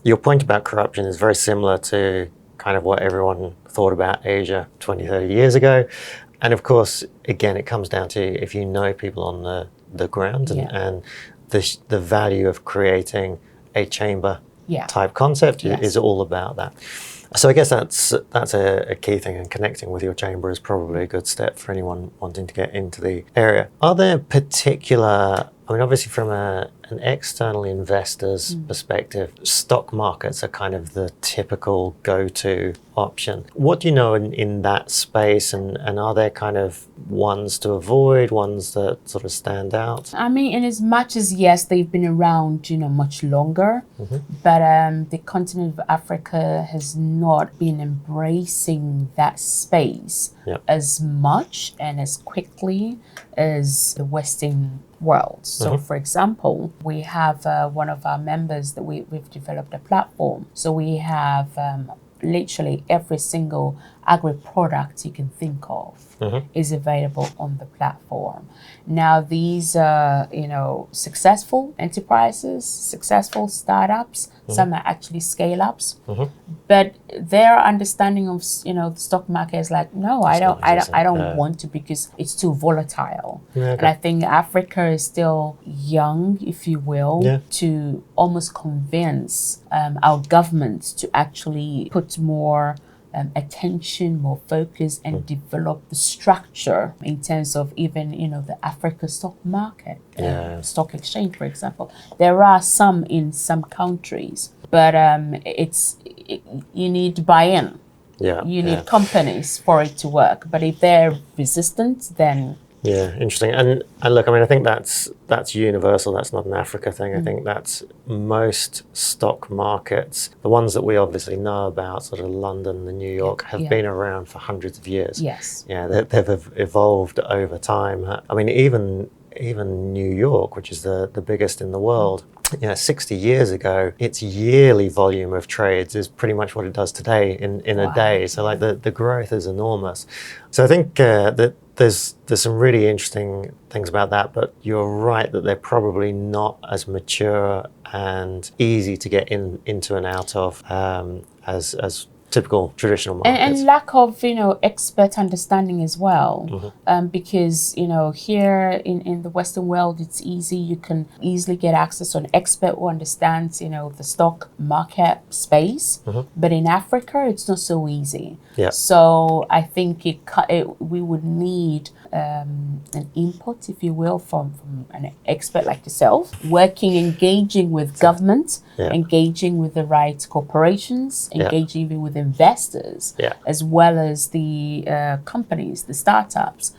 your point about corruption is very similar to kind of what everyone thought about Asia 20, 30 years ago. And of course, again, it comes down to if you know people on the ground and the value of creating a chamber type concept is all about that. So I guess that's a key thing, and connecting with your chamber is probably a good step for anyone wanting to get into the area. Are there particular, I mean, obviously from an external investor's perspective, stock markets are kind of the typical go-to option. What do you know in that space, and are there kind of ones to avoid, ones that sort of stand out? I mean, in as much as, yes, they've been around, much longer, but the continent of Africa has not been embracing that space as much and as quickly as the Western world. So for example, we have one of our members that we've developed a platform. So we have literally every single agri product you can think of is available on the platform. Now these are, successful enterprises, successful startups. Some are actually scale-ups, but their understanding of the stock market is like, no, I don't want to, because it's too volatile. And I think Africa is still young, if you will, to almost convince our governments to actually put more attention, more focus, and develop the structure in terms of even, the Africa stock market, stock exchange, for example. There are some in some countries, but you need buy-in. You need companies for it to work. But if they're resistant, then... Yeah, interesting. And look, I mean, I think that's universal. That's not an Africa thing. I think that's most stock markets, the ones that we obviously know about, sort of London and New York, have been around for hundreds of years. Yes. Yeah, they've evolved over time. I mean, even New York, which is the biggest in the world, 60 years ago, its yearly volume of trades is pretty much what it does today in a day. So like the growth is enormous. So I think that there's some really interesting things about that, but you're right that they're probably not as mature and easy to get into and out of as typical traditional markets. And lack of, expert understanding as well. Because, here in the Western world, it's easy. You can easily get access to an expert who understands, the stock market space. But in Africa, it's not so easy. So I think we would need an input, if you will, from an expert like yourself, engaging with government, engaging with the right corporations, engaging even with investors, as well as the companies, the startups,